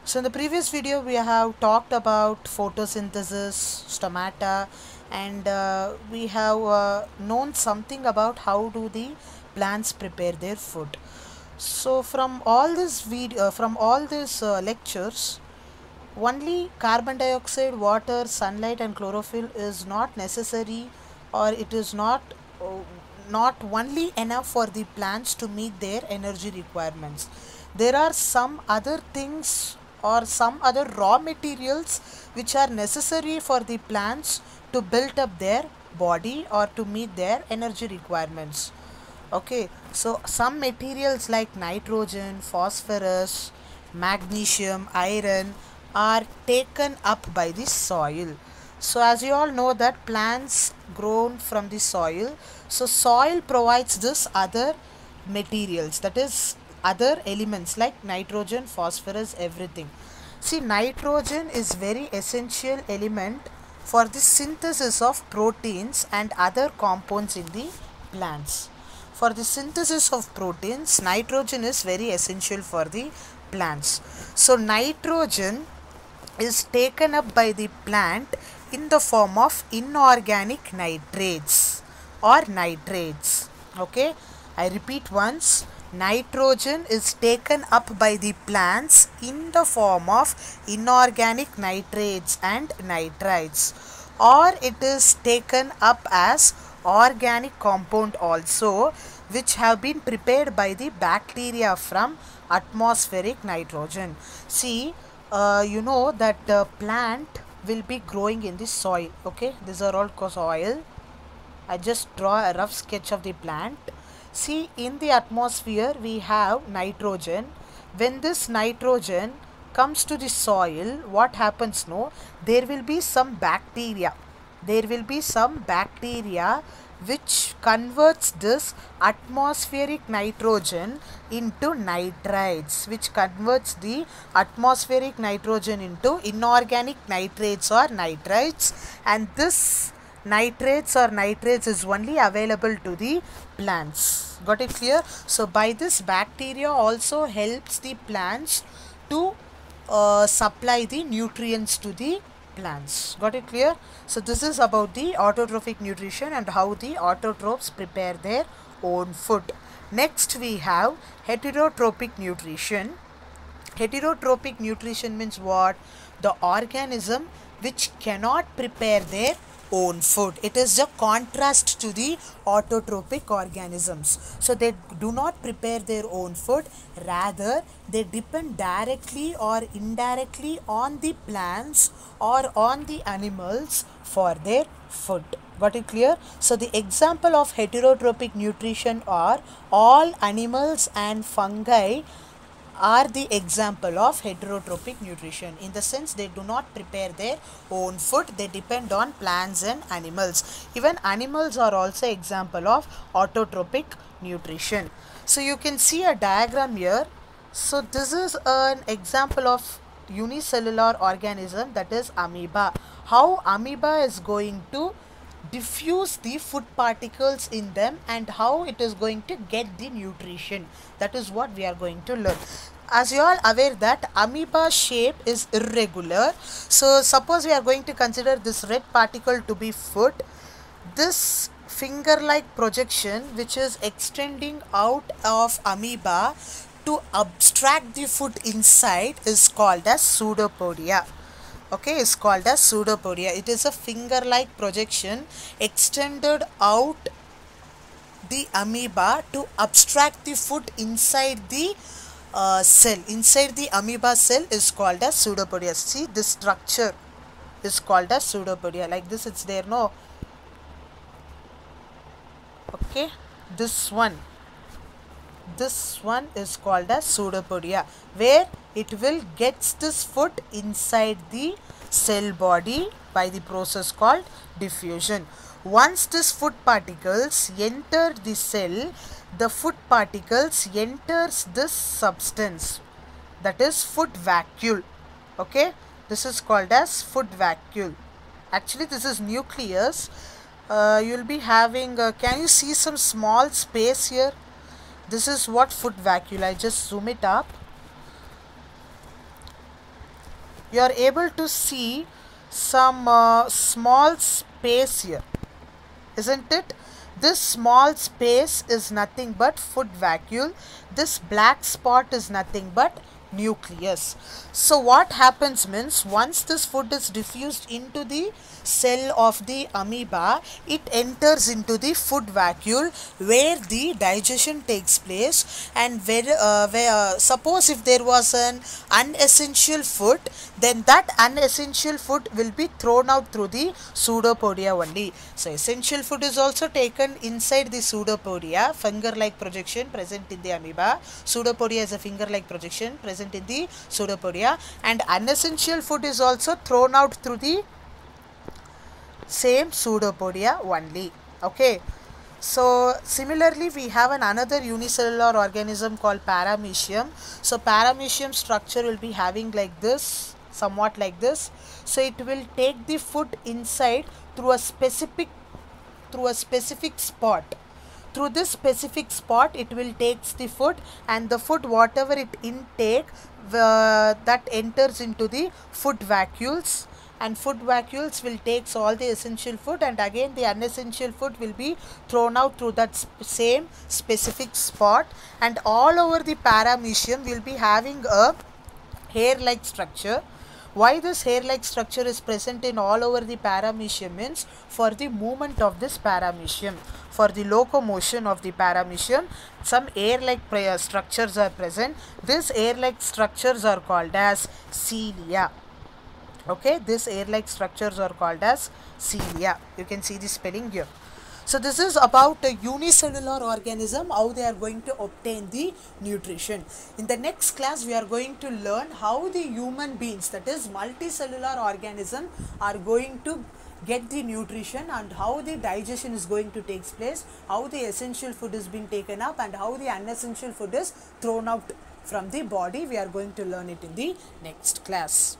So in the previous video we have talked about photosynthesis, stomata, and we have known something about how do the plants prepare their food. So from all this video, from all these lectures, only carbon dioxide, water, sunlight and chlorophyll is not necessary, or it is uh, not only enough for the plants to meet their energy requirements. There are some other things or some other raw materials which are necessary for the plants to build up their body or to meet their energy requirements. Okay, so some materials like nitrogen, phosphorus, magnesium, iron are taken up by the soil. So as you all know that plants grown from the soil, so soil provides this other materials, that is other elements like nitrogen, phosphorus, everything. See, nitrogen is very essential element for the synthesis of proteins and other compounds in the plants. For the synthesis of proteins, nitrogen is very essential for the plants. So nitrogen is taken up by the plant in the form of inorganic nitrates or nitrates. Okay, I repeat once, nitrogen is taken up by the plants in the form of inorganic nitrates and nitrites, or it is taken up as organic compound also, which have been prepared by the bacteria from atmospheric nitrogen. See, you know that the plant will be growing in the soil. Okay, these are all soil. I just draw a rough sketch of the plant. See, in the atmosphere we have nitrogen. When this nitrogen comes to the soil, what happens? No, there will be some bacteria. There will be some bacteria which converts this atmospheric nitrogen into nitrites, which converts the atmospheric nitrogen into inorganic nitrates or nitrites, and this nitrates or nitrates is only available to the plants. Got it clear? So by this, bacteria also helps the plants to supply the nutrients to the plants. Got it clear? So this is about the autotrophic nutrition and how the autotrophs prepare their own food. Next we have heterotrophic nutrition. Heterotrophic nutrition means what? The organism which cannot prepare their own food. It is a contrast to the autotrophic organisms. So they do not prepare their own food, rather they depend directly or indirectly on the plants or on the animals for their food. Got it clear? So the example of heterotrophic nutrition are all animals and fungi are the example of heterotrophic nutrition, in the sense they do not prepare their own food, they depend on plants and animals. Even animals are also example of autotrophic nutrition. So you can see a diagram here. So this is an example of unicellular organism, that is amoeba. How amoeba is going to diffuse the food particles in them and how it is going to get the nutrition. That is what we are going to learn. As you all aware that amoeba shape is irregular. So suppose we are going to consider this red particle to be food. This finger-like projection which is extending out of amoeba to abstract the food inside is called as pseudopodia. Okay, is called as pseudopodia. It is a finger-like projection extended out the amoeba to abstract the food inside the cell. Inside the amoeba cell is called as pseudopodia. See, this structure is called as pseudopodia. Like this, it's there, no? Okay, this one is called as pseudopodia, where it will get this food inside the cell body by the process called diffusion. Once this food particles enter the cell, the food particles enters this substance, that is food vacuole. Okay, this is called as food vacuole. Actually this is nucleus. You will be having can you see some small space here? This is what food vacuole. I just zoom it up. you are able to see some small space here, isn't it? This small space is nothing but food vacuole. This black spot is nothing but nucleus. So what happens means, once this food is diffused into the cell of the amoeba, it enters into the food vacuole where the digestion takes place, and where suppose if there was an unessential food, then that unessential food will be thrown out through the pseudopodia only. So essential food is also taken inside the pseudopodia, finger-like projection present in the amoeba. Pseudopodia is a finger-like projection present in the pseudopodia, and unessential food is also thrown out through the same pseudopodia only. Okay. So similarly, we have another unicellular organism called paramecium. So paramecium structure will be having like this, somewhat like this. So it will take the food inside through a specific spot. Through this specific spot, it will takes the food, and the food whatever it intake, that enters into the food vacuoles, and food vacuoles will takes all the essential food, and again the unessential food will be thrown out through that same specific spot. And all over the paramecium will be having a hair-like structure. Why this hair-like structure is present in all over the paramecium means, for the movement of this paramecium, for the locomotion of the paramecium, some air-like structures are present. These air-like structures are called as cilia. Okay, these air-like structures are called as cilia. You can see the spelling here. So this is about a unicellular organism, how they are going to obtain the nutrition. In the next class, we are going to learn how the human beings, that is multicellular organism, are going to get the nutrition, and how the digestion is going to take place, how the essential food is being taken up, and how the unessential food is thrown out from the body. We are going to learn it in the next class.